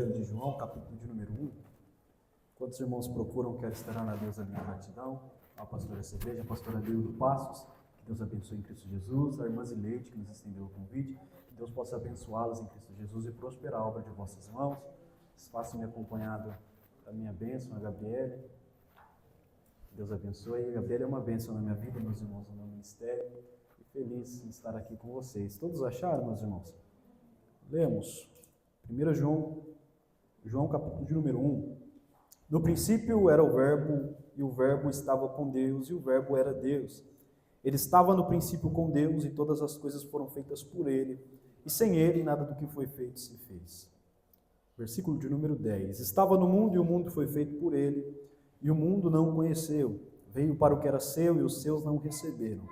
De João, capítulo de número 1. Quantos irmãos procuram, quer estará na Deus a minha gratidão? A pastora dessa igreja, a pastora Deildo Passos, que Deus abençoe em Cristo Jesus, a irmã Zileide, que nos estendeu o convite, que Deus possa abençoá-las em Cristo Jesus e prosperar a obra de vossas mãos. Façam-me acompanhado da minha bênção, a Gabriele. Deus abençoe. A Gabriele é uma bênção na minha vida, meus irmãos, no meu ministério. E feliz em estar aqui com vocês. Todos acharam, meus irmãos? Lemos 1 João capítulo de número 1. No princípio era o Verbo, e o Verbo estava com Deus, e o Verbo era Deus. Ele estava no princípio com Deus, e todas as coisas foram feitas por Ele, e sem Ele nada do que foi feito se fez. Versículo de número 10. Estava no mundo, e o mundo foi feito por Ele, e o mundo não o conheceu. Veio para o que era seu, e os seus não o receberam.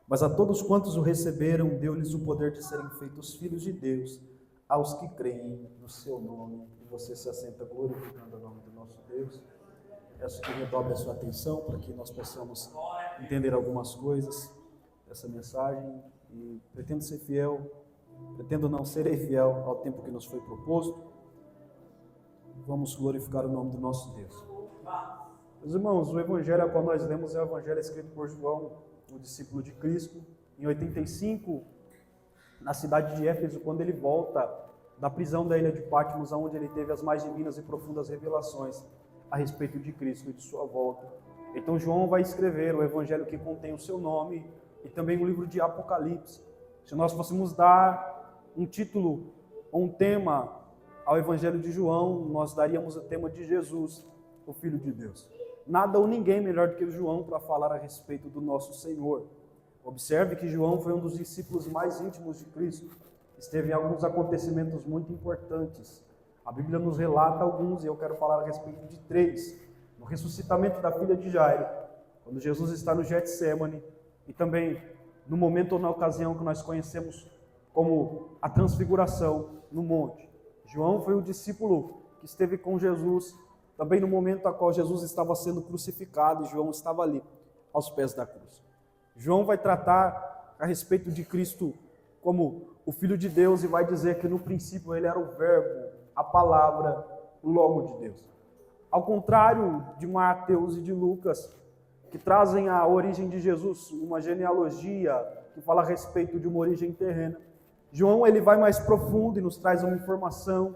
Mas a todos quantos o receberam, deu-lhes o poder de serem feitos filhos de Deus, aos que creem no seu nome. E você se assenta glorificando o nome do nosso Deus. Peço que redobre a sua atenção para que nós possamos entender algumas coisas dessa mensagem. E pretendo ser fiel, pretendo não serei fiel ao tempo que nos foi proposto. Vamos glorificar o nome do nosso Deus. Meus irmãos, o evangelho a qual nós lemos é o evangelho escrito por João, o discípulo de Cristo, em 85, na cidade de Éfeso, quando ele volta da prisão da ilha de Patmos, onde ele teve as mais divinas e profundas revelações a respeito de Cristo e de sua volta. Então João vai escrever o evangelho que contém o seu nome e também o livro de Apocalipse. Se nós fôssemos dar um título ou um tema ao evangelho de João, nós daríamos o tema de Jesus, o Filho de Deus. Nada ou ninguém melhor do que João para falar a respeito do nosso Senhor. Observe que João foi um dos discípulos mais íntimos de Cristo. Esteve em alguns acontecimentos muito importantes. A Bíblia nos relata alguns, e eu quero falar a respeito de 3. No ressuscitamento da filha de Jairo, quando Jesus está no Getsemane, e também no momento ou na ocasião que nós conhecemos como a transfiguração no monte. João foi o discípulo que esteve com Jesus, também no momento a qual Jesus estava sendo crucificado, e João estava ali, aos pés da cruz. João vai tratar a respeito de Cristo como o Filho de Deus e vai dizer que no princípio ele era o Verbo, a palavra, o Logo de Deus. Ao contrário de Mateus e de Lucas, que trazem a origem de Jesus, uma genealogia que fala a respeito de uma origem terrena, João ele vai mais profundo e nos traz uma informação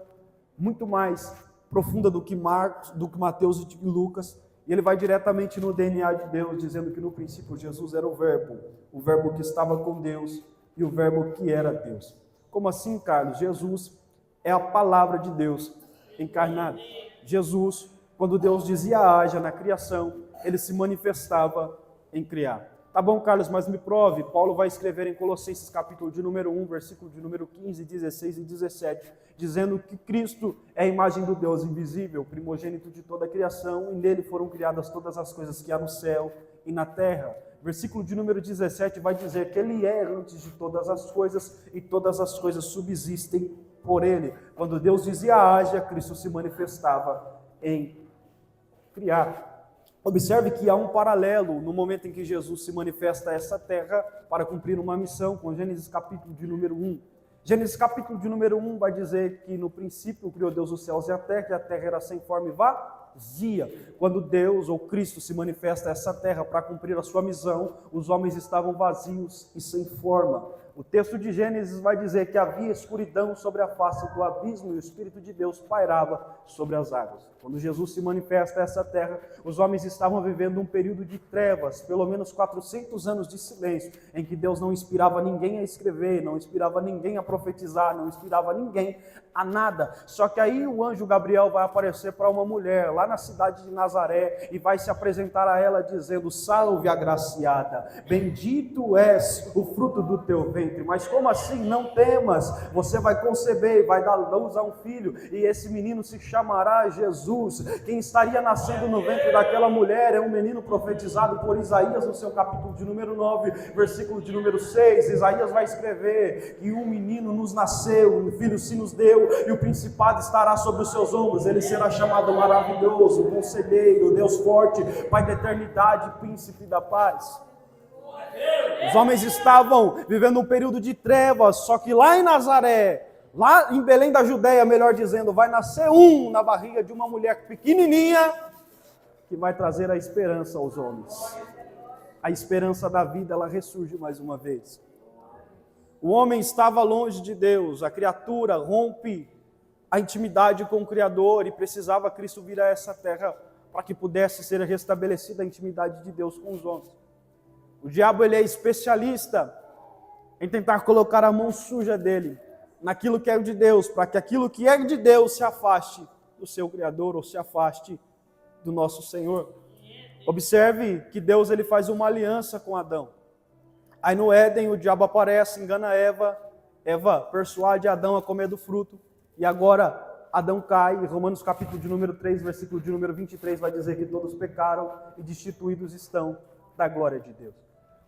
muito mais profunda do que Marcos, do que Mateus e Lucas. E ele vai diretamente no DNA de Deus, dizendo que no princípio Jesus era o Verbo que estava com Deus e o Verbo que era Deus. Como assim, Carlos? Jesus é a palavra de Deus encarnada. Jesus, quando Deus dizia haja na criação, ele se manifestava em criar. Tá bom, Carlos, mas me prove. Paulo vai escrever em Colossenses capítulo de número 1, versículo de número 15, 16 e 17, dizendo que Cristo é a imagem do Deus invisível, primogênito de toda a criação, e nele foram criadas todas as coisas que há no céu e na terra. Versículo de número 17 vai dizer que ele é antes de todas as coisas, e todas as coisas subsistem por ele. Quando Deus dizia haja, Cristo se manifestava em criar. Observe que há um paralelo no momento em que Jesus se manifesta a essa terra para cumprir uma missão, com Gênesis capítulo de número 1. Gênesis capítulo de número 1 vai dizer que no princípio criou Deus os céus e a terra era sem forma e vazia. Quando Deus ou Cristo se manifesta a essa terra para cumprir a sua missão, os homens estavam vazios e sem forma. O texto de Gênesis vai dizer que havia escuridão sobre a face do abismo e o Espírito de Deus pairava sobre as águas. Quando Jesus se manifesta a essa terra, os homens estavam vivendo um período de trevas, pelo menos 400 anos de silêncio, em que Deus não inspirava ninguém a escrever, não inspirava ninguém a profetizar, não inspirava ninguém a nada. Só que aí o anjo Gabriel vai aparecer para uma mulher lá na cidade de Nazaré e vai se apresentar a ela dizendo: salve agraciada, bendito és o fruto do teu ventre. Mas como assim? Não temas, você vai conceber e vai dar luz a um filho, e esse menino se chamará Jesus. Quem estaria nascendo no ventre daquela mulher é um menino profetizado por Isaías no seu capítulo de número 9, versículo de número 6. Isaías vai escrever que um menino nos nasceu, um filho se nos deu, e o principado estará sobre os seus ombros. Ele será chamado maravilhoso, conselheiro, Deus forte, Pai da eternidade, príncipe da paz. Os homens estavam vivendo um período de trevas, só que lá em Nazaré, Lá em Belém da Judéia, melhor dizendo, vai nascer um na barriga de uma mulher pequenininha que vai trazer a esperança aos homens. A esperança da vida, ela ressurge mais uma vez. O homem estava longe de Deus, a criatura rompe a intimidade com o Criador e precisava Cristo vir a essa terra para que pudesse ser restabelecida a intimidade de Deus com os homens. O diabo, ele é especialista em tentar colocar a mão suja dele naquilo que é de Deus, para que aquilo que é de Deus se afaste do seu Criador ou se afaste do nosso Senhor. Observe que Deus, ele faz uma aliança com Adão. Aí no Éden o diabo aparece, engana Eva, Eva persuade Adão a comer do fruto, e agora Adão cai, e Romanos capítulo de número 3, versículo de número 23 vai dizer que todos pecaram e destituídos estão da glória de Deus.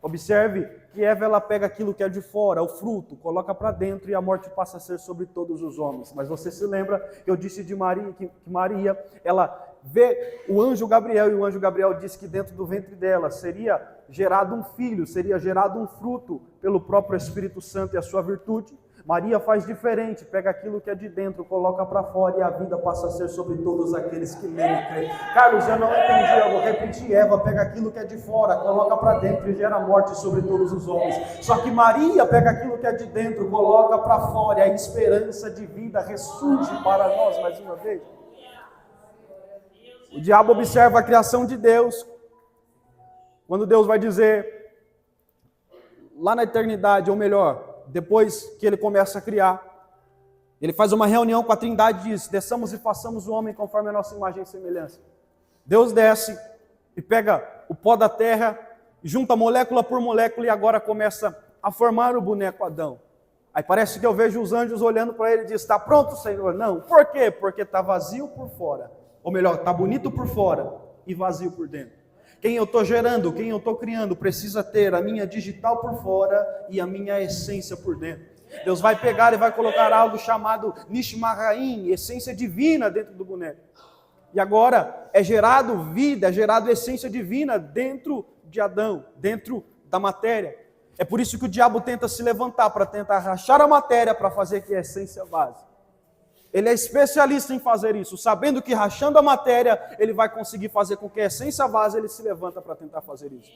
Observe que Eva, ela pega aquilo que é de fora, o fruto, coloca para dentro e a morte passa a ser sobre todos os homens. Mas você se lembra que eu disse de Maria, que Maria, ela vê o anjo Gabriel, e o anjo Gabriel disse que dentro do ventre dela seria gerado um filho, seria gerado um fruto pelo próprio Espírito Santo e a sua virtude. Maria faz diferente, pega aquilo que é de dentro, coloca para fora e a vida passa a ser sobre todos aqueles que nele creem. Carlos, eu não entendi, eu vou repetir. Eva pega aquilo que é de fora, coloca para dentro e gera morte sobre todos os homens. Só que Maria pega aquilo que é de dentro, coloca para fora e a esperança de vida ressurge para nós mais uma vez. O diabo observa a criação de Deus, quando Deus vai dizer, lá na eternidade, ou melhor, depois que ele começa a criar, ele faz uma reunião com a Trindade e diz, desçamos e façamos o homem conforme a nossa imagem e semelhança. Deus desce e pega o pó da terra, junta molécula por molécula e agora começa a formar o boneco Adão. Aí parece que eu vejo os anjos olhando para ele e diz, está pronto, Senhor? Não. Por quê? Porque está vazio por fora. Ou melhor, está bonito por fora e vazio por dentro. Quem eu estou gerando, quem eu estou criando, precisa ter a minha digital por fora e a minha essência por dentro. Deus vai pegar e vai colocar algo chamado Nishmaraim, essência divina dentro do boneco. E agora é gerado vida, é gerado essência divina dentro de Adão, dentro da matéria. É por isso que o diabo tenta se levantar, para tentar rachar a matéria, para fazer que a essência vaze. Ele é especialista em fazer isso, sabendo que rachando a matéria, ele vai conseguir fazer com que a essência vaze, ele se levanta para tentar fazer isso.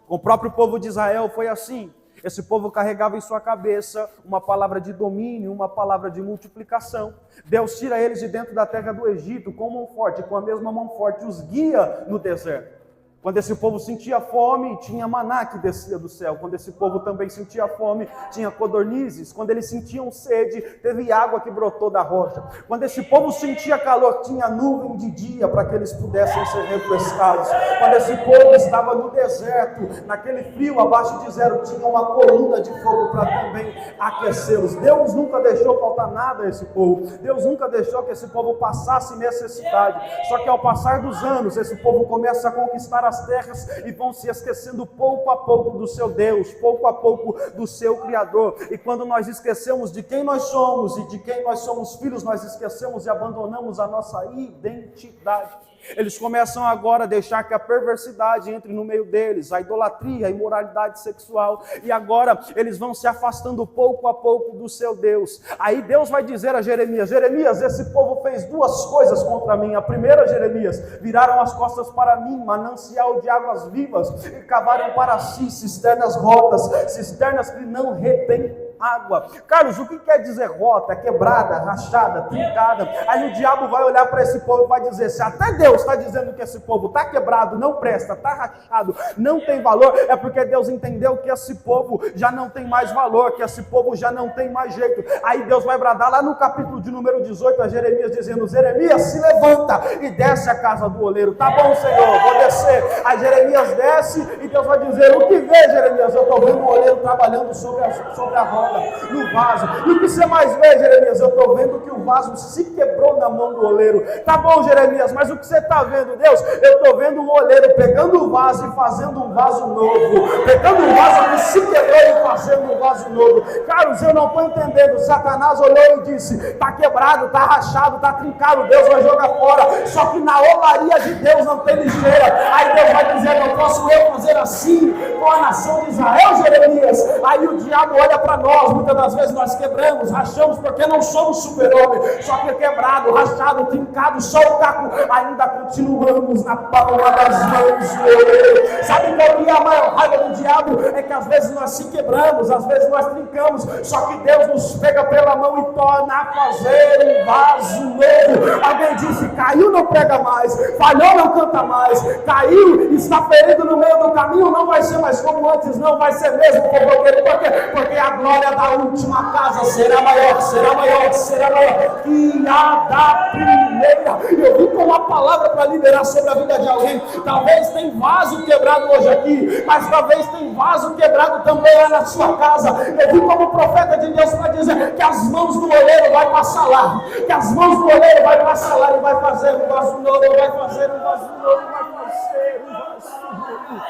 Com o próprio povo de Israel foi assim. Esse povo carregava em sua cabeça uma palavra de domínio, uma palavra de multiplicação. Deus tira eles de dentro da terra do Egito com mão forte, com a mesma mão forte, os guia no deserto. Quando esse povo sentia fome, tinha maná que descia do céu. Quando esse povo também sentia fome, tinha codornizes. Quando eles sentiam sede, teve água que brotou da rocha. Quando esse povo sentia calor, tinha nuvem de dia para que eles pudessem ser refrescados. Quando esse povo estava no deserto, naquele frio abaixo de zero, tinha uma coluna de fogo para também aquecê-los. Deus nunca deixou faltar nada a esse povo. Deus nunca deixou que esse povo passasse necessidade. Só que ao passar dos anos, esse povo começa a conquistar as terras e vão se esquecendo pouco a pouco do seu Deus, pouco a pouco do seu Criador. E quando nós esquecemos de quem nós somos e de quem nós somos filhos, nós esquecemos e abandonamos a nossa identidade. Eles começam agora a deixar que a perversidade entre no meio deles, a idolatria, a imoralidade sexual, e agora eles vão se afastando pouco a pouco do seu Deus. Aí Deus vai dizer a Jeremias, Jeremias, esse povo fez duas coisas contra mim. A primeira, Jeremias, viraram as costas para mim, manancial de águas vivas, e cavaram para si cisternas rotas, cisternas que não retêm água. Carlos, o que quer dizer rota? Quebrada, rachada, trincada. Aí o diabo vai olhar para esse povo e vai dizer, se até Deus está dizendo que esse povo está quebrado, não presta, está rachado, não tem valor, é porque Deus entendeu que esse povo já não tem mais valor, que esse povo já não tem mais jeito. Aí Deus vai bradar lá no capítulo de número 18 a Jeremias, dizendo, Jeremias, se levanta e desce a casa do oleiro. Tá bom, Senhor, vou descer. Aí Jeremias desce e Deus vai dizer, o que vê, Jeremias? Eu estou vendo o oleiro trabalhando sobre a roda, no vaso. E o que você mais vê, Jeremias? Eu estou vendo que o vaso se quebrou na mão do oleiro. Tá bom, Jeremias, mas o que você está vendo, Deus? Eu estou vendo um oleiro pegando o vaso e fazendo um vaso novo, pegando um vaso que se quebrou e fazendo um vaso novo. Carlos, eu não estou entendendo. Satanás olhou e disse, está quebrado, está rachado, está trincado, Deus vai jogar fora. Só que na olaria de Deus não tem lixeira. Aí Deus vai dizer, não posso eu fazer assim com a nação de Israel, Jeremias? Aí o diabo olha para nós nós, muitas das vezes nós quebramos, rachamos, porque não somos super-homem, só que quebrado, rachado, trincado, só o caco, ainda continuamos na palma das mãos dele. Sabe qual que é a maior raiva do diabo? É que às vezes nós se quebramos, às vezes nós trincamos, só que Deus nos pega pela mão e torna a fazer um vaso novo. Alguém disse, caiu, não prega mais, falhou, não canta mais, caiu, está ferido no meio do caminho, não vai ser mais como antes, não vai ser mesmo fofoqueiro. Por quê? Porque a glória da última casa será maior, será maior, será maior que a da primeira. Eu vim com uma palavra para liberar sobre a vida de alguém. Talvez tem vaso quebrado hoje aqui, mas talvez tem vaso quebrado também lá na sua casa. Eu vim como profeta de Deus para dizer que as mãos do oleiro vai passar lá, que as mãos do oleiro vai passar lá e vai fazer um vaso novo, vai fazer um vaso novo, vai fazer um vaso novo.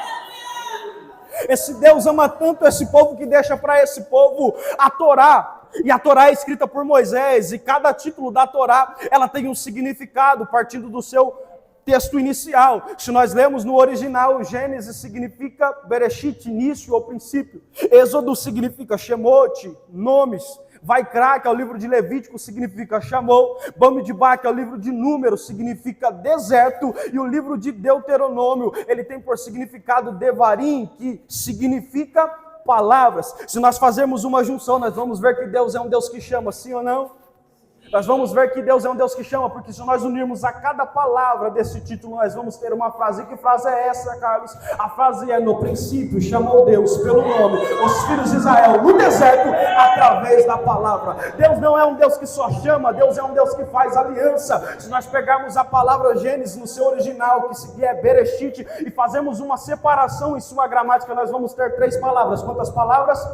Esse Deus ama tanto esse povo que deixa para esse povo a Torá. E a Torá é escrita por Moisés, e cada título da Torá, ela tem um significado, partindo do seu texto inicial. Se nós lemos no original, Gênesis significa Bereshit, início ou princípio. Êxodo significa Shemot, nomes. Vaikra, que é o livro de Levítico, significa chamou. Bamidbar, que é o livro de Números, significa deserto. E o livro de Deuteronômio, ele tem por significado Devarim, que significa palavras. Se nós fazermos uma junção, nós vamos ver que Deus é um Deus que chama, sim ou não? Nós vamos ver que Deus é um Deus que chama, porque se nós unirmos a cada palavra desse título, nós vamos ter uma frase. E que frase é essa, Carlos? A frase é: no princípio chamou Deus pelo nome os filhos de Israel no deserto, através da palavra. Deus não é um Deus que só chama, Deus é um Deus que faz aliança. Se nós pegarmos a palavra Gênesis no seu original, que é Bereshit, e fazemos uma separação em sua gramática, nós vamos ter 3 palavras. Quantas palavras?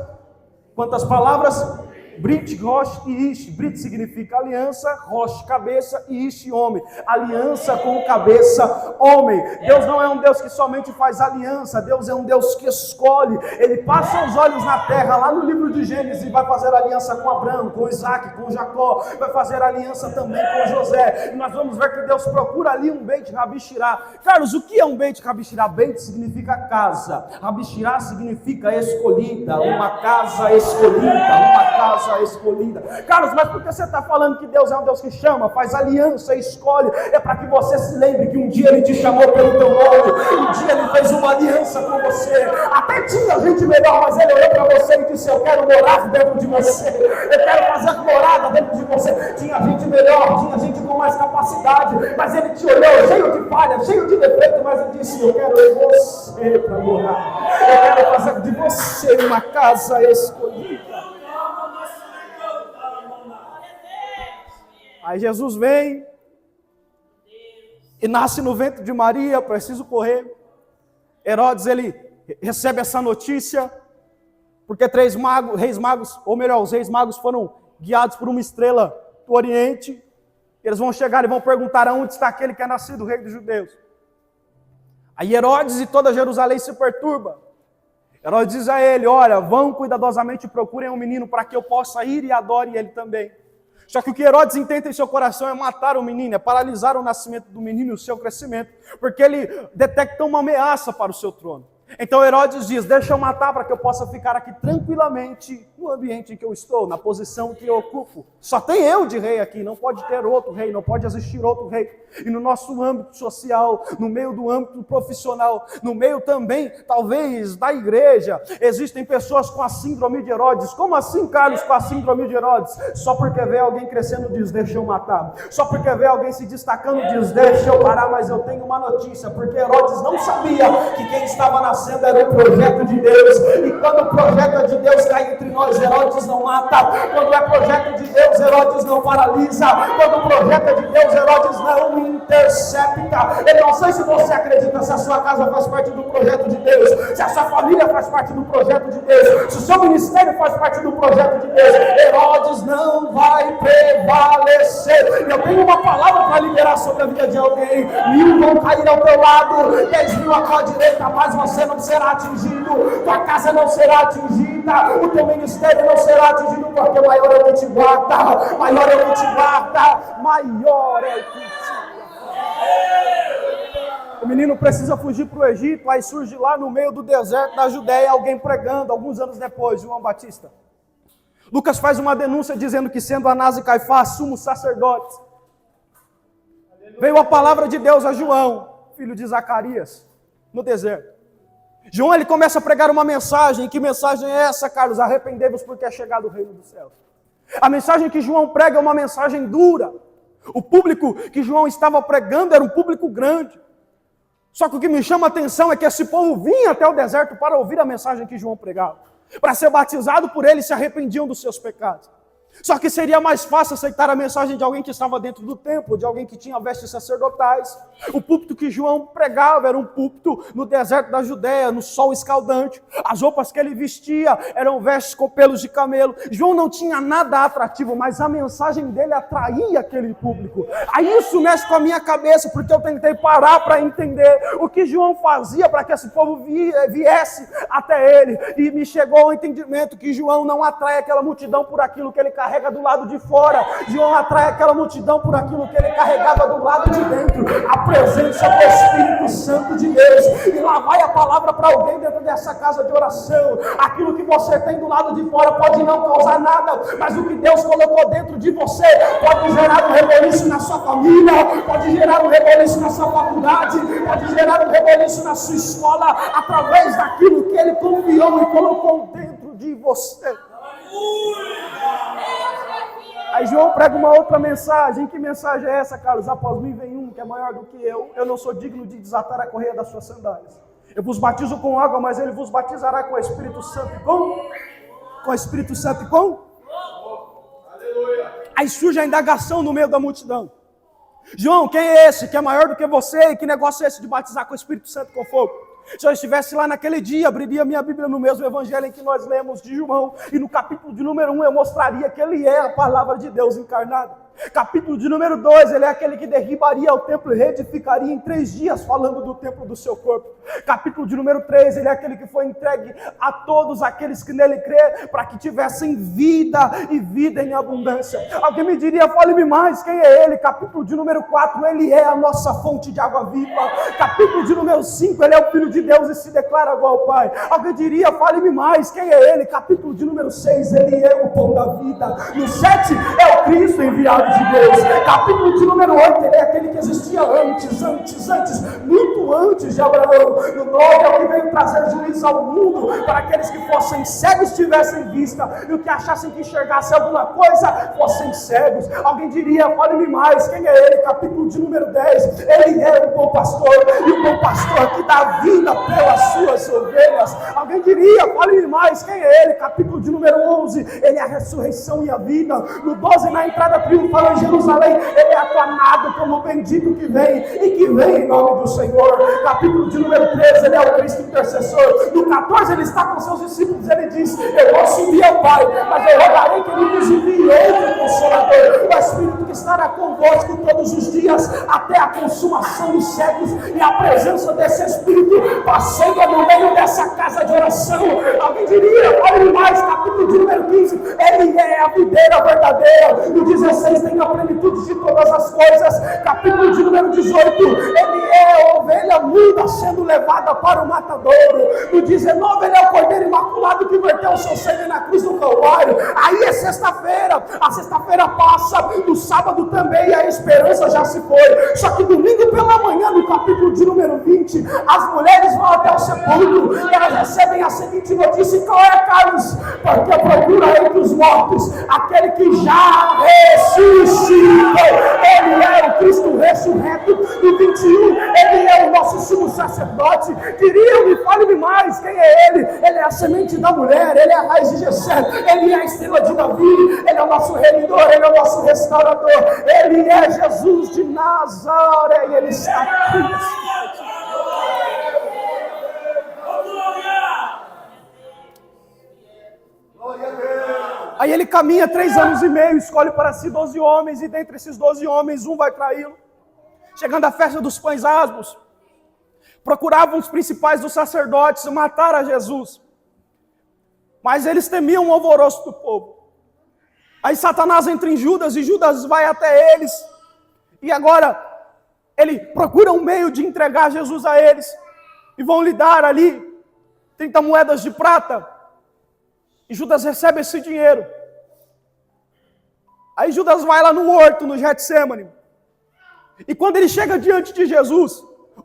Quantas palavras? Brit, Rosh e Ish. Brit significa aliança, Rosh, cabeça, e Ish, homem. Aliança com cabeça, homem. Deus não é um Deus que somente faz aliança, Deus é um Deus que escolhe. Ele passa os olhos na terra, lá no livro de Gênesis, e vai fazer aliança com Abraão, com Isaac, com Jacó, vai fazer aliança também com José. E nós vamos ver que Deus procura ali um Beit Rabishirá. Carlos, o que é um Beit Rabishirá? Beit significa casa, Rabishirá significa escolhida, uma casa escolhida, uma casa escolhida. Carlos, mas por que você está falando que Deus é um Deus que chama, faz aliança, escolhe? É para que você se lembre que um dia Ele te chamou pelo teu nome, um dia Ele fez uma aliança com você. Até tinha gente melhor, mas Ele olhou para você e disse: eu quero morar dentro de você, eu quero fazer morada dentro de você. Tinha gente melhor, tinha gente com mais capacidade, mas Ele te olhou cheio de falha, cheio de defeito, mas Ele disse: eu quero você para morar, eu quero fazer de você uma casa escolhida. Aí Jesus vem e nasce no ventre de Maria, preciso correr. Herodes, ele recebe essa notícia, porque reis magos, ou melhor, os reis magos foram guiados por uma estrela do Oriente. Eles vão chegar e vão perguntar: aonde está aquele que é nascido, rei dos judeus? Aí Herodes e toda Jerusalém se perturba. Herodes diz a ele: olha, vão cuidadosamente e procurem um menino para que eu possa ir e adore ele também. Só que o que Herodes intenta em seu coração é matar o menino, é paralisar o nascimento do menino e o seu crescimento, porque ele detecta uma ameaça para o seu trono. Então Herodes diz: deixa eu matar para que eu possa ficar aqui tranquilamente no ambiente em que eu estou, na posição que eu ocupo. Só tem eu de rei aqui, não pode ter outro rei, não pode existir outro rei. E no nosso âmbito social, no meio do âmbito profissional, no meio também, talvez, da igreja, existem pessoas com a síndrome de Herodes. Como assim, Carlos, com a síndrome de Herodes? Só porque vê alguém crescendo diz: deixa eu matar. Só porque vê alguém se destacando diz: deixa eu parar. Mas eu tenho uma notícia, porque Herodes não sabia que quem estava nascendo era o projeto de Deus. E quando o projeto é de Deus cai entre nós, Herodes não mata. Quando é projeto de Deus, Herodes não paralisa. Quando o projeto é de Deus, Herodes não intercepta. Eu não sei se você acredita, se a sua casa faz parte do projeto de Deus, se a sua família faz parte do projeto de Deus, se o seu ministério faz parte do projeto de Deus, Herodes não vai prevalecer. Eu tenho uma palavra para liberar sobre a vida de alguém: 1000 vão cair ao teu lado, 10.000 à tua direita, mas você não será atingido, tua casa não será atingida, o teu ministério não será atingido, porque maior é o que te guarda, maior é o que te guarda, maior é o que te guarda. O menino precisa fugir para o Egito, aí surge lá no meio do deserto da Judéia alguém pregando, alguns anos depois, João Batista. Lucas faz uma denúncia dizendo que sendo Anás e Caifás sumos sacerdotes, veio a palavra de Deus a João, filho de Zacarias, no deserto. João, ele começa a pregar uma mensagem. Que mensagem é essa, Carlos? Arrependei-vos porque é chegado o reino dos céus. A mensagem que João prega é uma mensagem dura. O público que João estava pregando era um público grande. Só que o que me chama a atenção é que esse povo vinha até o deserto para ouvir a mensagem que João pregava. Para ser batizado por ele, se arrependiam dos seus pecados. Só que seria mais fácil aceitar a mensagem de alguém que estava dentro do templo, de alguém que tinha vestes sacerdotais. O púlpito que João pregava era um púlpito no deserto da Judéia, no sol escaldante. As roupas que ele vestia eram vestes com pelos de camelo. João não tinha nada atrativo, mas a mensagem dele atraía aquele público. Aí isso mexe com a minha cabeça, porque eu tentei parar para entender o que João fazia para que esse povo viesse até ele. E me chegou ao entendimento que João não atrai aquela multidão por aquilo que ele carrega do lado de fora. João atrai aquela multidão por aquilo que ele carregava do lado de dentro, a presença do Espírito Santo de Deus. E lá vai a palavra para alguém dentro dessa casa de oração. Aquilo que você tem do lado de fora pode não causar nada, mas o que Deus colocou dentro de você pode gerar um reboliço na sua família, pode gerar um reboliço na sua faculdade, pode gerar um reboliço na sua escola, através daquilo que Ele confiou e colocou dentro de você. Aí João prega uma outra mensagem. Que mensagem é essa, Carlos? Após mim vem um que é maior do que eu não sou digno de desatar a correia das suas sandálias. Eu vos batizo com água, mas ele vos batizará com o Espírito Santo e com o Espírito Santo e com? Aí surge a indagação no meio da multidão. João, quem é esse que é maior do que você? E que negócio é esse de batizar com o Espírito Santo e com fogo? Se eu estivesse lá naquele dia, abriria minha Bíblia no mesmo evangelho em que nós lemos de João, e no capítulo de número 1 eu mostraria que ele é a palavra de Deus encarnada. Capítulo de número 2, ele é aquele que derribaria o templo e reedificaria em 3 dias, falando do templo do seu corpo. Capítulo de número 3, ele é aquele que foi entregue a todos aqueles que nele crê, para que tivessem vida e vida em abundância. Alguém me diria, fale-me mais, quem é ele? Capítulo de número 4, ele é a nossa fonte de água viva. Capítulo de número 5, ele é o Filho de Deus e se declara igual ao Pai. Alguém diria, fale-me mais, quem é ele? Capítulo de número 6, ele é o pão da vida. No 7, é o Cristo enviado de Deus. Capítulo de número 8, ele é aquele que existia antes, muito antes de Abraão. No 9, é o que veio trazer juízo ao mundo, para aqueles que fossem cegos tivessem vista, e o que achassem que enxergasse alguma coisa, fossem cegos. Alguém diria, fale-me mais, quem é ele? Capítulo de número 10, ele é o bom pastor, e o bom pastor que dá vida pelas suas ovelhas. Alguém diria, fale-me mais, quem é ele? Capítulo de número 11, ele é a ressurreição e a vida. No 12, na entrada triunfal em Jerusalém, ele é aclamado como bendito que vem, e que vem em nome do Senhor. Capítulo de número 13, ele é o Cristo intercessor. No 14, ele está com seus discípulos, ele diz, eu vou subir ao Pai, mas eu rogarei que ele nos envie outro Consolador, o Espírito que estará convosco todos os dias, até a consumação dos séculos. E a presença desse Espírito passando no meio dessa casa de oração. Alguém diria, olhe mais, capítulo de número 15, ele é a videira verdadeira. No 16, tem a plenitude de todas as coisas. Capítulo de número 18, ele é a ovelha muda sendo levada para o matadouro. No 19, ele é o cordeiro imaculado que verteu o seu sangue na cruz do Calvário. Aí é sexta-feira, a sexta-feira passa, no sábado também a esperança já se foi. Só que domingo pela manhã, no capítulo de número 20, as mulheres vão até o sepulcro e elas recebem a seguinte notícia: qual é, Carlos? Porque procura entre os mortos aquele que já ressuscitou. Ele é o Cristo ressurreto. No 21, ele é o nosso sumo sacerdote. Diriam-me, fale-me mais, quem é ele? Ele é a semente da mulher, ele é a raiz de Jessé, ele é a estrela de Davi, ele é o nosso remidor, ele é o nosso restaurador, ele é Jesus de Nazaré, e ele está aqui. Aí ele caminha 3 anos e meio, escolhe para si 12 homens, e dentre esses 12 homens, um vai traí-lo. Chegando à festa dos pães asmos, procuravam os principais dos sacerdotes matar a Jesus, mas eles temiam o alvoroço do povo. Aí Satanás entra em Judas, e Judas vai até eles, e agora ele procura um meio de entregar Jesus a eles, e vão lhe dar ali 30 moedas de prata, e Judas recebe esse dinheiro. Aí Judas vai lá no horto, no Getsêmani. E quando ele chega diante de Jesus,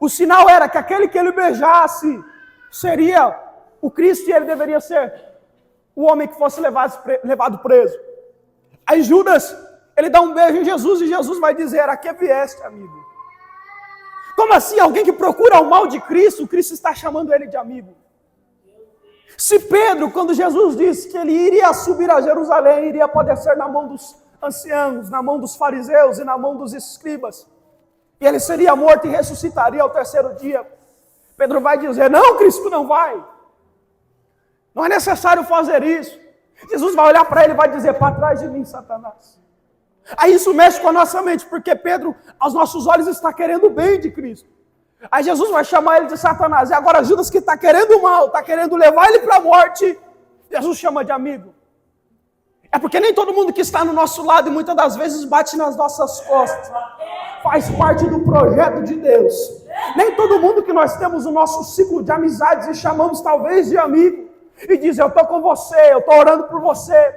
o sinal era que aquele que ele beijasse seria o Cristo e ele deveria ser o homem que fosse levado preso. Aí Judas, ele dá um beijo em Jesus e Jesus vai dizer: a que vieste, amigo? Como assim? Alguém que procura o mal de Cristo, o Cristo está chamando ele de amigo. Se Pedro, quando Jesus disse que ele iria subir a Jerusalém, iria padecer na mão dos anciãos, na mão dos fariseus e na mão dos escribas, e ele seria morto e ressuscitaria ao terceiro dia, Pedro vai dizer: não, Cristo não vai. Não é necessário fazer isso. Jesus vai olhar para ele e vai dizer: para trás de mim, Satanás. Aí isso mexe com a nossa mente, porque Pedro, aos nossos olhos, está querendo o bem de Cristo. Aí Jesus vai chamar ele de Satanás. E agora Judas, que está querendo o mal, está querendo levar ele para a morte, Jesus chama de amigo. É porque nem todo mundo que está no nosso lado e muitas das vezes bate nas nossas costas faz parte do projeto de Deus. Nem todo mundo que nós temos o nosso ciclo de amizades e chamamos talvez de amigo e diz: eu estou com você, eu estou orando por você,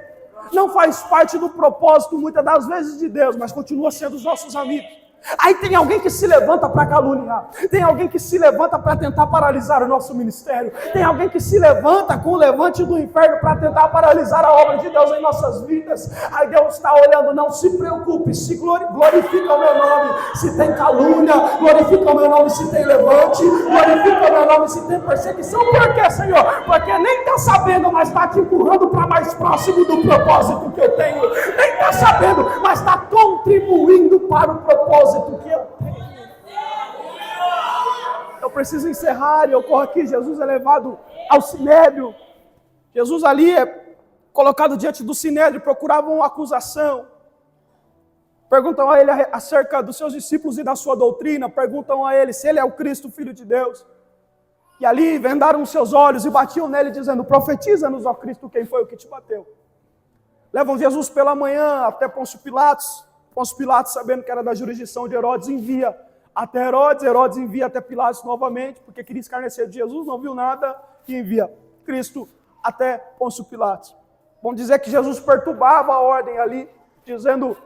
não faz parte do propósito muitas das vezes de Deus, mas continua sendo os nossos amigos. Aí tem alguém que se levanta para caluniar, tem alguém que se levanta para tentar paralisar o nosso ministério, tem alguém que se levanta com o levante do inferno para tentar paralisar a obra de Deus em nossas vidas. Aí Deus está olhando: não se preocupe, se glorifica o meu nome se tem calúnia, glorifica o meu nome se tem levante, glorifica o meu nome se tem perseguição. Por quê, Senhor? Porque nem está sabendo, mas está te empurrando para mais próximo do propósito que eu tenho. Nem está sabendo, mas está contribuindo para o propósito que eu tenho. Eu preciso encerrar e eu corro aqui. Jesus é levado ao sinédrio. Jesus ali é colocado diante do sinédrio, procurava uma acusação. Perguntam a ele acerca dos seus discípulos e da sua doutrina. Perguntam a ele se ele é o Cristo, Filho de Deus. E ali vendaram os seus olhos e batiam nele dizendo: profetiza-nos, ó Cristo, quem foi o que te bateu. Levam Jesus pela manhã até Pôncio Pilatos. Pôncio Pilatos, sabendo que era da jurisdição de Herodes, envia até Herodes. Herodes envia até Pilatos novamente, porque queria escarnecer de Jesus, não viu nada, e envia Cristo até Pôncio Pilatos. Vamos dizer que Jesus perturbava a ordem ali, dizendo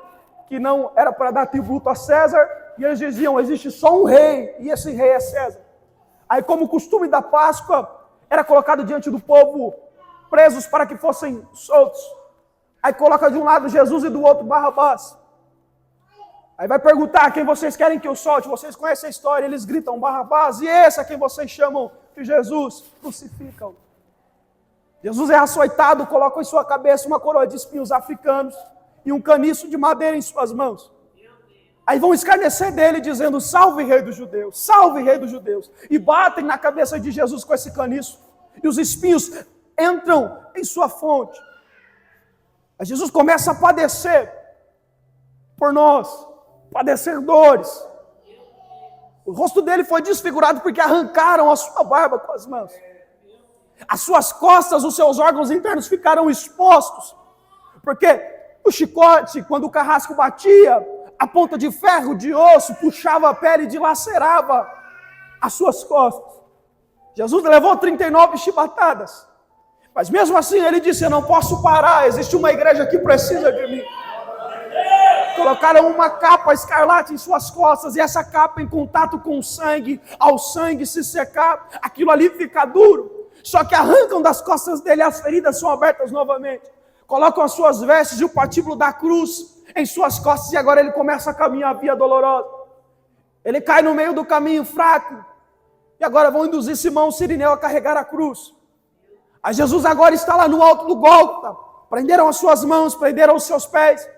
que não era para dar tributo a César, e eles diziam: existe só um rei, e esse rei é César. Aí, como o costume da Páscoa, era colocado diante do povo presos para que fossem soltos. Aí coloca de um lado Jesus e do outro Barrabás. Aí vai perguntar: quem vocês querem que eu solte? Vocês conhecem a história? Eles gritam: Barrabás. E esse a quem vocês chamam de Jesus? Crucificam. Jesus é açoitado, colocam em sua cabeça uma coroa de espinhos africanos e um caniço de madeira em suas mãos. Aí vão escarnecer dele dizendo: salve rei dos judeus, salve rei dos judeus. E batem na cabeça de Jesus com esse caniço. E os espinhos entram em sua fonte. Aí Jesus começa a padecer por nós. Padecer dores. O rosto dele foi desfigurado porque arrancaram a sua barba com as mãos. As suas costas, os seus órgãos internos ficaram expostos. Porque o chicote, quando o carrasco batia, a ponta de ferro, de osso, puxava a pele e dilacerava as suas costas. Jesus levou 39 chibatadas. Mas mesmo assim ele disse: eu não posso parar, existe uma igreja que precisa de mim. Colocaram uma capa escarlate em suas costas, e essa capa em contato com o sangue, ao sangue se secar, aquilo ali fica duro. Só que arrancam das costas dele, as feridas são abertas novamente. Colocam as suas vestes e o patíbulo da cruz em suas costas, e agora ele começa a caminhar a via dolorosa. Ele cai no meio do caminho fraco, e agora vão induzir Simão Cirineu a carregar a cruz. Aí Jesus agora está lá no alto do Gólgota, prenderam as suas mãos, prenderam os seus pés,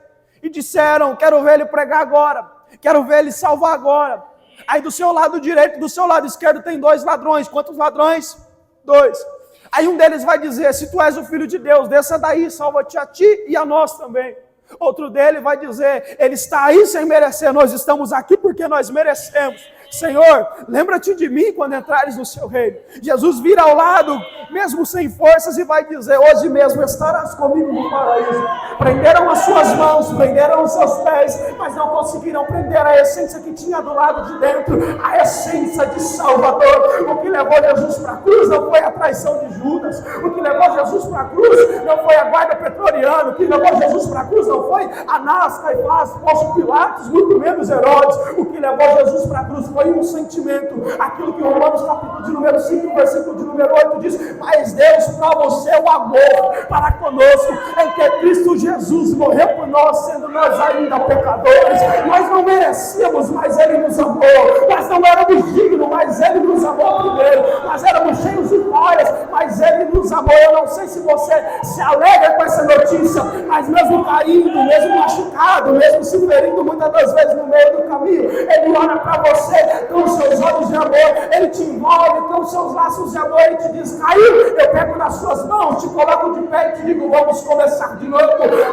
e disseram: quero ver ele pregar agora, quero ver ele salvar agora. Aí do seu lado direito, do seu lado esquerdo tem 2 ladrões. Quantos ladrões? 2. Aí um deles vai dizer: se tu és o Filho de Deus, desça daí, salva-te a ti e a nós também. Outro dele vai dizer: ele está aí sem merecer, nós estamos aqui porque nós merecemos. Senhor, lembra-te de mim quando entrares no seu reino. Jesus vira ao lado, mesmo sem forças, e vai dizer: hoje mesmo estarás comigo no paraíso. Prenderam as suas mãos, prenderam os seus pés, mas não conseguiram prender a essência que tinha do lado de dentro, a essência de Salvador. O que levou Jesus para a cruz não foi a traição de Judas, o que levou Jesus para a cruz não foi a guarda pretoriana, o que levou Jesus para a cruz não foi Anás, Caifás, Pôncio Pilatos, muito menos Herodes. O que levou Jesus para a cruz foi um sentimento, aquilo que Romanos capítulo de número 5, versículo de número 8 diz: mas Deus prova o seu amor para conosco, em que Cristo Jesus morreu por nós, sendo nós ainda pecadores. Nós não merecíamos, mas Ele nos amou. Nós não éramos dignos, mas Ele nos amou primeiro. Nós éramos cheios de falhas, mas Ele nos amou. Eu não sei se você se alegra com essa notícia, mas mesmo caindo, mesmo machucado, mesmo se ferindo muitas das vezes no meio do caminho, Ele olha para você com os seus olhos de amor, Ele te envolve com os seus laços de amor, Ele te diz: caiu, eu pego nas suas mãos, te coloco de pé e te digo: vamos começar de novo.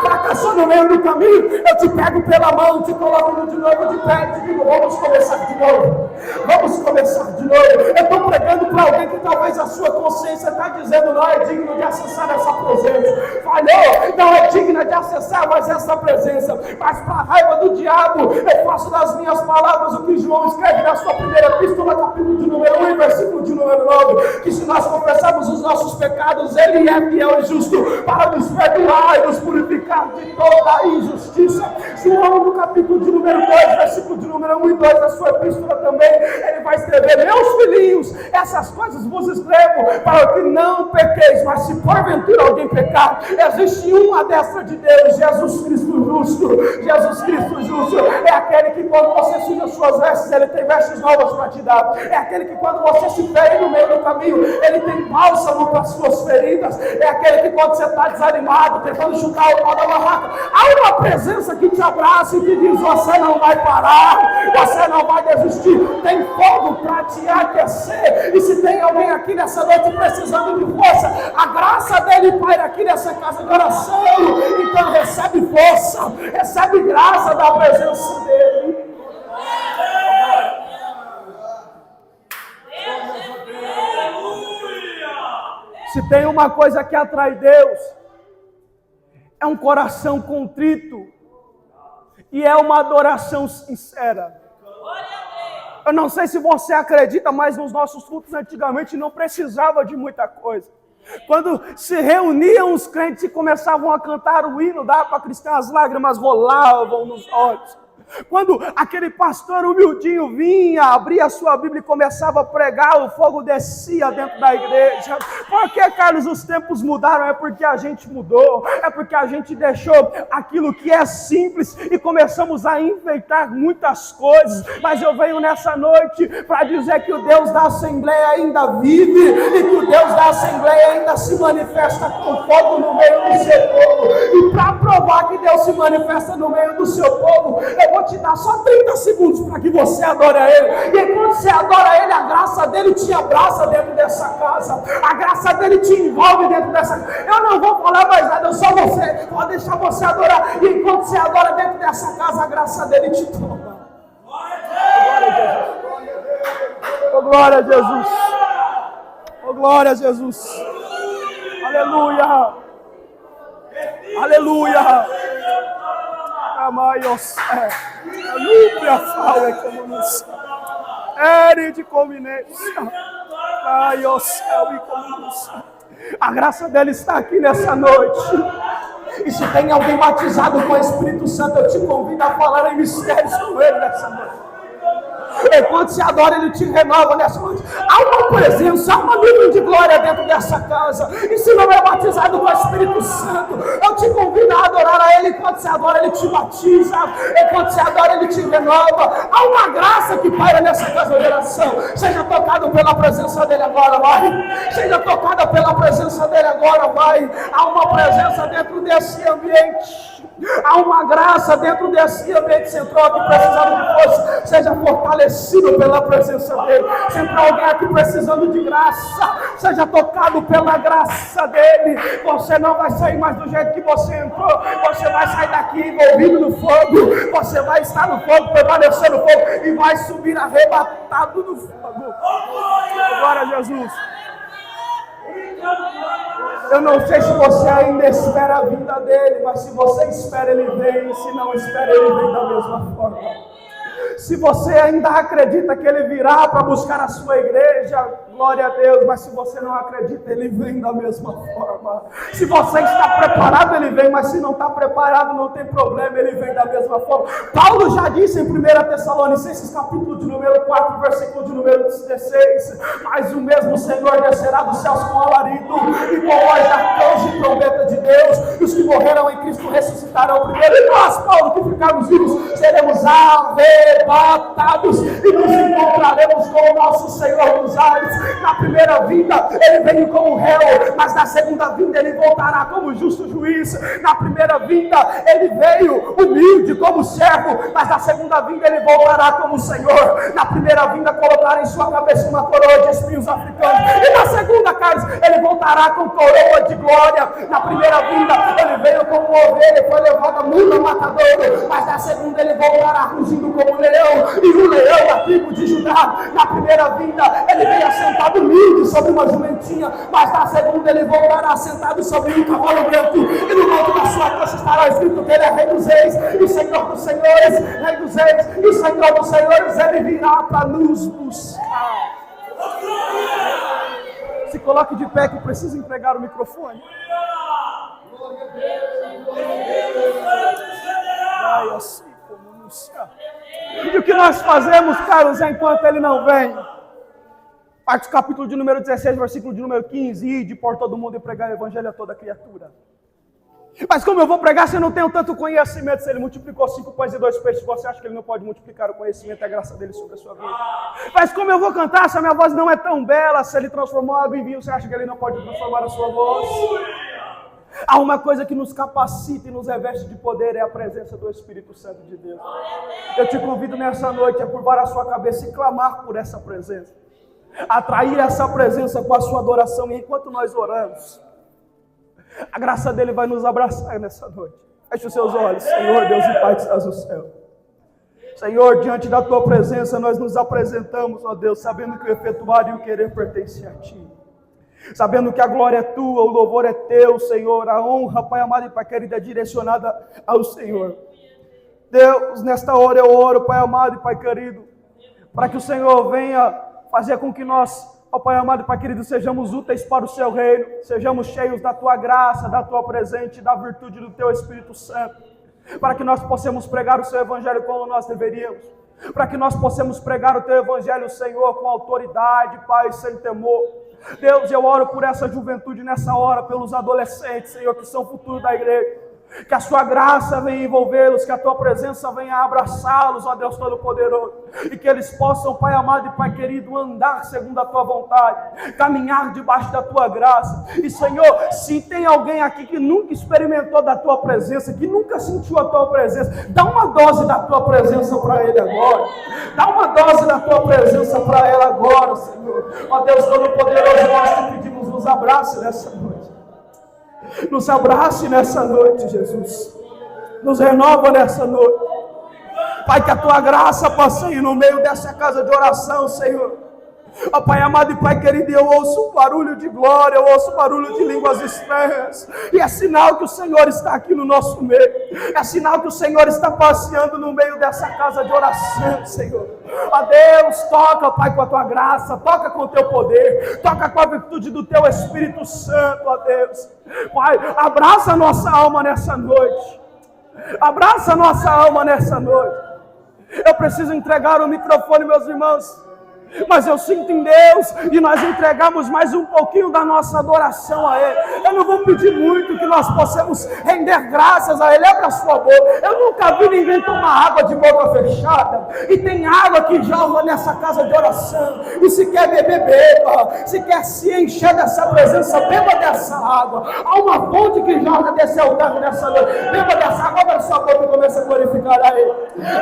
Fracassou no meio do caminho, eu te pego pela mão, te coloco de novo de pé e te digo: vamos começar de novo. Vamos começar de novo. Eu estou pregando para alguém que talvez a sua consciência está dizendo: não é digno de acessar essa presença. Falhou, não é digna de acessar mais essa presença. Mas para a raiva do diabo, eu faço das minhas palavras o que João escreve na sua primeira epístola, capítulo de número 1 e versículo de número 9, que se nós confessarmos os nossos pecados, Ele é fiel e justo para nos perdoar e nos purificar de toda a injustiça. João, no capítulo de número 2, versículo de número 1 e 2 da sua epístola também, ele vai escrever: meus filhinhos, essas coisas vos escrevo para que não pequeis, mas se porventura alguém pecar, existe um à destra de Deus, Jesus Cristo justo. Jesus Cristo justo é aquele que quando você suja suas vestes, Ele tem vestes novas para te dar. É aquele que quando você se fere no meio do caminho, Ele tem bálsamo para as suas feridas. É aquele que quando você está desanimado, tentando chutar o pau da barraca, há uma presença que te abraça e te diz: você não vai parar, você não vai desistir, tem fogo para te aquecer. E se tem alguém aqui nessa noite precisando de força, a graça dele paira aqui nessa casa de oração. Então recebe força, recebe graça da presença dele. Se tem uma coisa que atrai Deus, é um coração contrito e é uma adoração sincera. Eu não sei se você acredita, mas nos nossos cultos antigamente não precisava de muita coisa. Quando se reuniam os crentes e começavam a cantar o hino da harpa cristã, as lágrimas rolavam nos olhos. Quando aquele pastor humildinho vinha, abria a sua Bíblia e começava a pregar, o fogo descia dentro da igreja. Por que, Carlos, os tempos mudaram? É porque a gente mudou, é porque a gente deixou aquilo que é simples e começamos a enfeitar muitas coisas. Mas eu venho nessa noite para dizer que o Deus da Assembleia ainda vive e que o Deus da Assembleia ainda se manifesta com fogo no meio do seu povo. E para provar que Deus se manifesta no meio do seu povo, eu vou te dar só 30 segundos para que você adore a Ele. E quando você adora Ele, a graça dele te abraça dentro dessa casa. A graça dele te envolve dentro dessa casa. Eu não vou falar mais nada, eu só vou deixar você adorar. E enquanto você adora dentro dessa casa, a graça dele te toma. Oh, glória a Jesus. Oh, glória a Jesus. Aleluia. Aleluia. Amaios, Lúbria fala como nos de combinência. Ai, o céu e como nos. A graça dele está aqui nessa noite. E se tem alguém batizado com o Espírito Santo, eu te convido a falar em mistérios com ele nessa noite. Enquanto se adora, ele te renova nessa noite. Há uma presença, há uma nuvem de glória dentro dessa casa. E se não é batizado com o Espírito Santo, eu te convido a adorar a Ele. Enquanto se adora, Ele te batiza. Enquanto se adora, Ele te renova. Há uma graça que paira nessa casa de oração. Seja tocado pela presença dEle agora, vai. Seja tocada pela presença dEle agora, vai. Há uma presença dentro desse ambiente. Há uma graça dentro desse ambiente central que precisando de força, seja fortalecido pela presença dele. Sempre alguém aqui precisando de graça, seja tocado pela graça dele. Você não vai sair mais do jeito que você entrou, você vai sair daqui envolvido no fogo, você vai estar no fogo, permanecer no fogo e vai subir arrebatado no fogo. Glória a Jesus. Eu não sei se você ainda espera a vinda dele, mas se você espera, ele vem, e se não espera, ele vem da mesma forma. Se você ainda acredita que ele virá para buscar a sua igreja, glória a Deus, mas se você não acredita, ele vem da mesma forma. Se você está preparado, ele vem, mas se não está preparado, não tem problema, ele vem da mesma forma. Paulo já disse em 1 Tessalonicenses, capítulo de número 4, versículo de número 16, mas o mesmo Senhor descerá dos céus com alarido e com voz de arcanjo e trombeta de Deus, e os que morreram em Cristo ressuscitarão primeiro, e nós, Paulo, que ficarmos vivos, seremos arrebatados e nos encontraremos com o nosso Senhor nos ares. Na primeira vinda ele veio como réu, mas na segunda vinda ele voltará como justo juiz. Na primeira vinda ele veio humilde como servo, mas na segunda vinda ele voltará como Senhor. Na primeira vinda colocará em sua cabeça uma coroa de espinhos africanos, e na segunda, Carlos, ele voltará com coroa de glória. Na primeira vinda ele veio como ovelha, foi levado a mula matadouro, mas na segunda ele voltará rugindo como leão, e o leão da tribo de Judá. Na primeira vinda ele veio assentado humilde sobre uma jumentinha, mas na segunda ele voltará sentado sobre um cavalo branco, e no alto da sua coxa estará escrito que ele é Rei dos Reis e Senhor dos Senhores. Rei dos Reis e Senhor dos Senhores, ele virá para nos buscar. Se coloque de pé que eu preciso entregar o microfone. Vai assim como no céu. E o que nós fazemos, Carlos, enquanto ele não vem? Parte do capítulo de número 16, versículo de número 15. Ide por todo mundo e pregar o evangelho a toda criatura. Mas como eu vou pregar se eu não tenho tanto conhecimento? Se ele multiplicou 5 pães e 2 peixes, você acha que ele não pode multiplicar o conhecimento e a graça dele sobre a sua vida? Mas como eu vou cantar se a minha voz não é tão bela? Se ele transformou água em vinho, você acha que ele não pode transformar a sua voz? Há uma coisa que nos capacita e nos reveste de poder, é a presença do Espírito Santo de Deus. Eu te convido nessa noite a curvar a sua cabeça e clamar por essa presença. Atrair essa presença com a sua adoração. E enquanto nós oramos, a graça dele vai nos abraçar nessa noite. Feche os seus olhos. Senhor Deus e Pai que estás no céu. Senhor, diante da tua presença nós nos apresentamos, ó Deus, sabendo que o efetuar e o querer pertence a ti. Sabendo que a glória é tua, o louvor é teu, Senhor. A honra, Pai amado e Pai querido, é direcionada ao Senhor. Deus, nesta hora eu oro, Pai amado e Pai querido, para que o Senhor venha fazer com que nós, ó Pai amado e Pai querido, sejamos úteis para o Seu reino, sejamos cheios da Tua graça, da Tua presença, da virtude do Teu Espírito Santo, para que nós possamos pregar o Seu Evangelho como nós deveríamos, para que nós possamos pregar o Teu Evangelho, Senhor, com autoridade, Pai, sem temor. Deus, eu oro por essa juventude nessa hora, pelos adolescentes, Senhor, que são o futuro da igreja. Que a sua graça venha envolvê-los, que a tua presença venha abraçá-los, ó Deus Todo-Poderoso, e que eles possam, Pai amado e Pai querido, andar segundo a tua vontade, caminhar debaixo da tua graça. E Senhor, se tem alguém aqui que nunca experimentou da tua presença, que nunca sentiu a tua presença, dá uma dose da tua presença para ele agora, dá uma dose da tua presença para ela agora, Senhor. Ó Deus Todo-Poderoso, nós te pedimos, nos abrace nessa noite. Nos abrace nessa noite, Jesus. Nos renova nessa noite. Pai, que a tua graça passeie no meio dessa casa de oração, Senhor. Ó Pai amado e Pai querido, eu ouço um barulho de glória, eu ouço um barulho de línguas estranhas. E é sinal que o Senhor está aqui no nosso meio. É sinal que o Senhor está passeando no meio dessa casa de oração, Senhor. Ó Deus, toca, Pai, com a tua graça, toca com o teu poder, toca com a virtude do teu Espírito Santo, ó Deus. Pai, abraça a nossa alma nessa noite. Abraça a nossa alma nessa noite. Eu preciso entregar o microfone, meus irmãos. mas eu sinto em Deus e nós entregamos mais um pouquinho da nossa adoração a Ele. Eu não vou pedir muito, que nós possamos render graças a Ele. Abra a sua boca. Eu nunca vi ninguém tomar água de boca fechada, e tem água que jorra nessa casa de oração, e se quer beber, beba, se quer se encher dessa presença, beba dessa água. Há uma fonte que jorra desse altar nessa noite, beba dessa água. Abra a sua boca e comece a glorificar a Ele.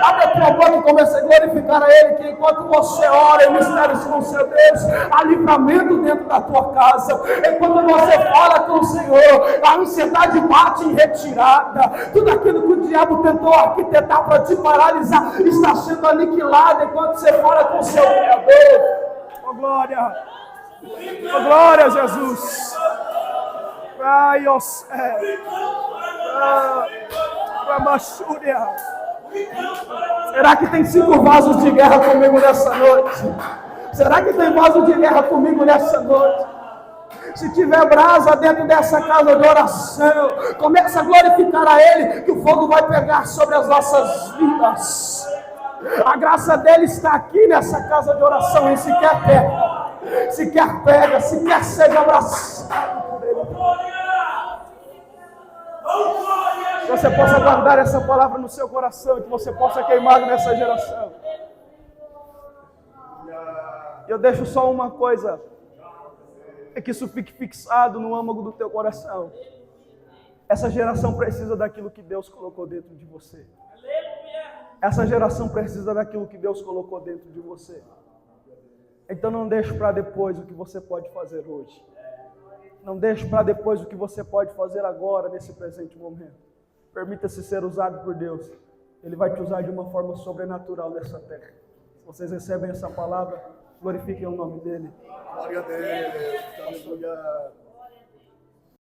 Abre a tua boca e comece a glorificar a Ele, que enquanto você ora em mistérios com o seu Deus, há livramento dentro da tua casa. Enquanto você fala com o Senhor, a ansiedade bate em retirada. Tudo aquilo que o diabo tentou arquitetar para te paralisar está sendo aniquilado enquanto você fala com o seu Criador. Oh glória! Oh glória, Jesus! Ai, ó céu! Será que tem 5 vasos de guerra comigo nessa noite? Será que tem vaso de guerra comigo nessa noite? Se tiver brasa dentro dessa casa de oração, comece a glorificar a Ele, que o fogo vai pegar sobre as nossas vidas. A graça dele está aqui nessa casa de oração, e se quer pega, se quer pega, se quer seja abraçado por Ele. Que você possa guardar essa palavra no seu coração e que você possa queimar nessa geração. Eu deixo só uma coisa, é que isso fique fixado no âmago do teu coração. Essa geração precisa daquilo que Deus colocou dentro de você. Essa geração precisa daquilo que Deus colocou dentro de você. Então não deixe para depois o que você pode fazer hoje. Não deixe para depois o que você pode fazer agora, nesse presente momento. Permita-se ser usado por Deus. Ele vai te usar de uma forma sobrenatural nessa terra. Se vocês recebem essa palavra, glorifiquem o nome dele. Glória a Deus. Aleluia.